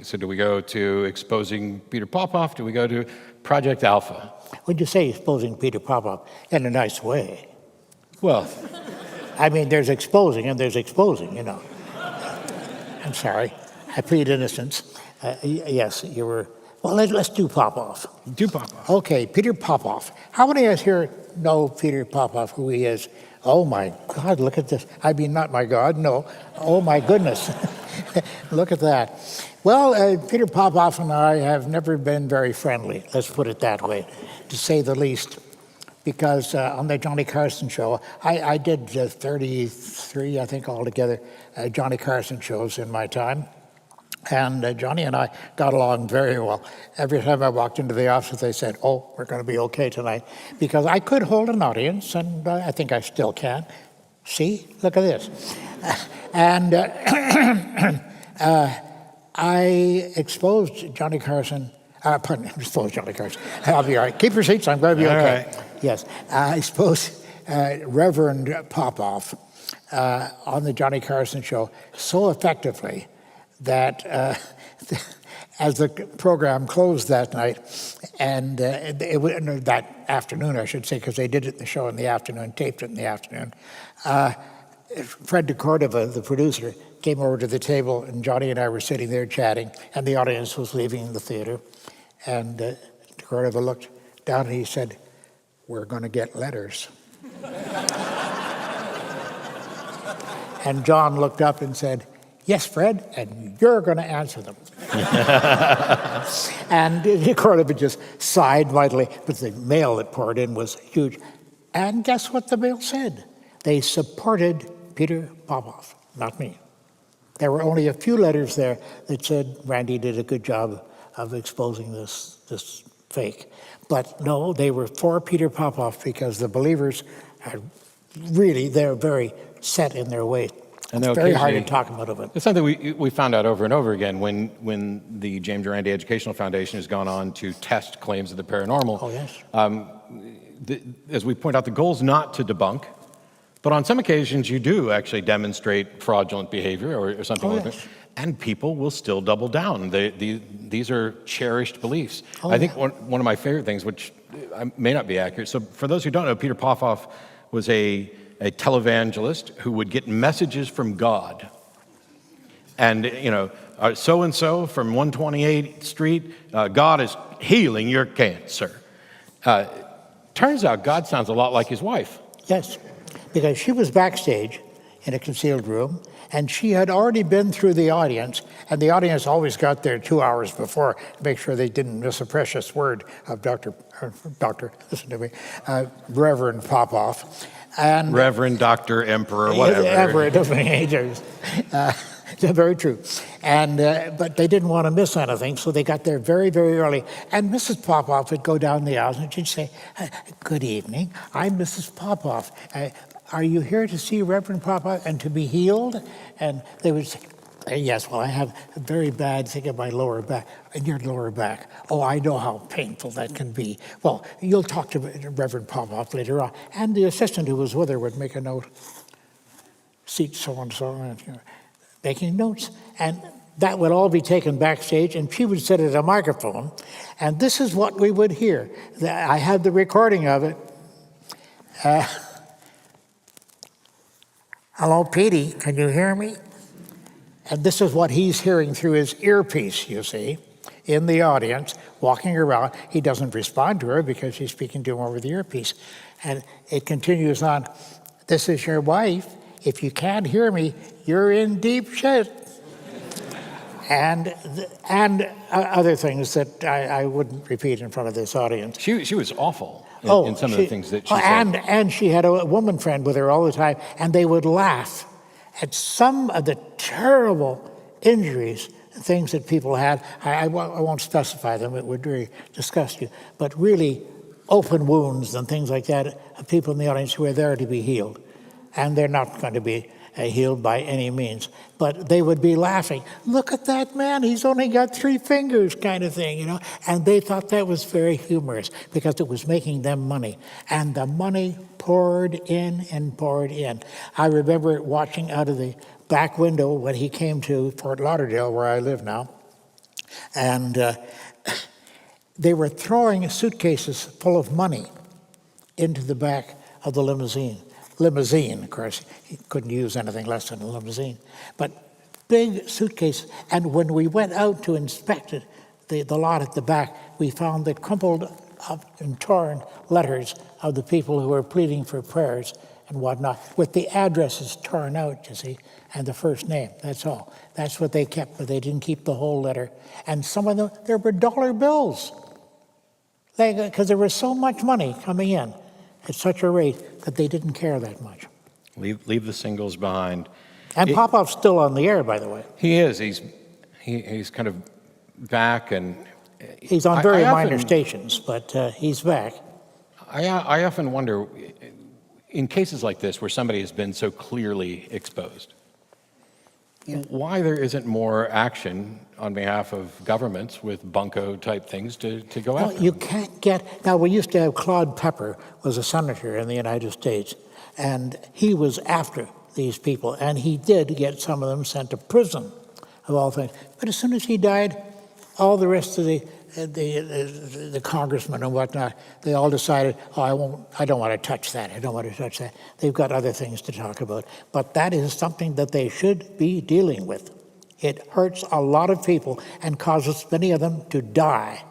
So do we go to exposing Peter Popoff? Do we go to Project Alpha? Would you say exposing Peter Popoff in a nice way? Well, I mean, there's exposing and there's exposing, you know. I'm sorry. I plead innocence. Yes, you were. Well, let's do Popoff. do Popoff. Okay, Peter Popoff. How many of us here know Peter Popoff, who he is? Oh, my God, look at this. I mean, not my God, no. Oh, my goodness. Look at that. Well, Peter Popoff and I have never been very friendly, let's put it that way, to say the least. Because on the Johnny Carson show, I did 33, I think, altogether, Johnny Carson shows in my time. And Johnny and I got along very well. Every time I walked into the office, they said, oh, we're going to be okay tonight. Because I could hold an audience, and I think I still can. See? Look at this. And I exposed Johnny Carson. Exposed Johnny Carson. I'll be all right. Keep your seats. I'm going to be okay. Right. Yes. I exposed Reverend Popoff on the Johnny Carson show so effectively that as the program closed that night, and that afternoon, I should say, because they did it the show in the afternoon, taped it in the afternoon, Fred DeCordova, the producer, came over to the table, and Johnny and I were sitting there chatting, and the audience was leaving the theater. And DeCordova looked down and he said, we're going to get letters. And John looked up and said, yes, Fred, and you're going to answer them. And DeCordova just sighed mightily, but the mail that poured in was huge. And guess what the mail said? They supported Peter Popoff, not me. There were only a few letters there that said Randy did a good job of exposing this fake. But no, they were for Peter Popoff because the believers are really, they're very set in their ways. And it's very hard to talk them out of it. It's something we found out over and over again when the James Randi Educational Foundation has gone on to test claims of the paranormal. Oh, yes. As we point out, the goal is not to debunk, but on some occasions you do actually demonstrate fraudulent behavior or something like that, and people will still double down. These are cherished beliefs. I think one of my favorite things, which may not be accurate, so for those who don't know, Peter Popoff was a televangelist who would get messages from God. And, you know, so-and-so from 128th Street, God is healing your cancer. Turns out God sounds a lot like his wife. Yes, because she was backstage in a concealed room, and she had already been through the audience, and the audience always got there 2 hours before to make sure they didn't miss a precious word of listen to me, Reverend Popoff. And Reverend, Dr., Emperor, whatever. It doesn't make any very true. And but they didn't want to miss anything, so they got there very, very early. And Mrs. Popoff would go down the aisle and she'd say, good evening, I'm Mrs. Popoff. Are you here to see Reverend Popoff and to be healed? And they would say, yes, well, I have a very bad thing in my lower back, in your lower back. Oh, I know how painful that can be. Well, you'll talk to Reverend Popoff later on. And the assistant who was with her would make a note, seat so-and-so, and making notes. And that would all be taken backstage, and she would sit at a microphone, and this is what we would hear. I have the recording of it. Hello, Petey, can you hear me? And this is what he's hearing through his earpiece, you see, in the audience, walking around. He doesn't respond to her because she's speaking to him over the earpiece. And it continues on, this is your wife. If you can't hear me, you're in deep shit. And other things that I wouldn't repeat in front of this audience. She was awful in some of the things that she said. And she had a woman friend with her all the time, and they would laugh at some of the terrible injuries, things that people had. I won't specify them, it would really disgust you, but really open wounds and things like that of people in the audience who are there to be healed. And they're not going to be healed by any means. But they would be laughing, look at that man, he's only got 3 fingers, kind of thing, you know. And they thought that was very humorous because it was making them money. And the money poured in and poured in. I remember watching out of the back window when he came to Fort Lauderdale, where I live now. And they were throwing suitcases full of money into the back of the limousine. Limousine, of course, he couldn't use anything less than a limousine. But big suitcases. And when we went out to inspect it, the lot at the back, we found that crumpled up and torn letters of the people who were pleading for prayers and whatnot, with the addresses torn out, you see, and the first name. That's all. That's what they kept, but they didn't keep the whole letter. And some of them, there were dollar bills, because there was so much money coming in at such a rate that they didn't care that much. Leave the singles behind. And Popoff's still on the air, by the way. He is. He's kind of back, and he's on very minor stations, but he's back. I often wonder, in cases like this where somebody has been so clearly exposed, why there isn't more action on behalf of governments with bunco-type things to go after. You can't get... Now, we used to have Claude Pepper was a senator in the United States, and he was after these people, and he did get some of them sent to prison, of all things. But as soon as he died, all the rest of the congressmen and whatnot, they all decided, I don't want to touch that. I don't want to touch that. They've got other things to talk about. But that is something that they should be dealing with. It hurts a lot of people and causes many of them to die.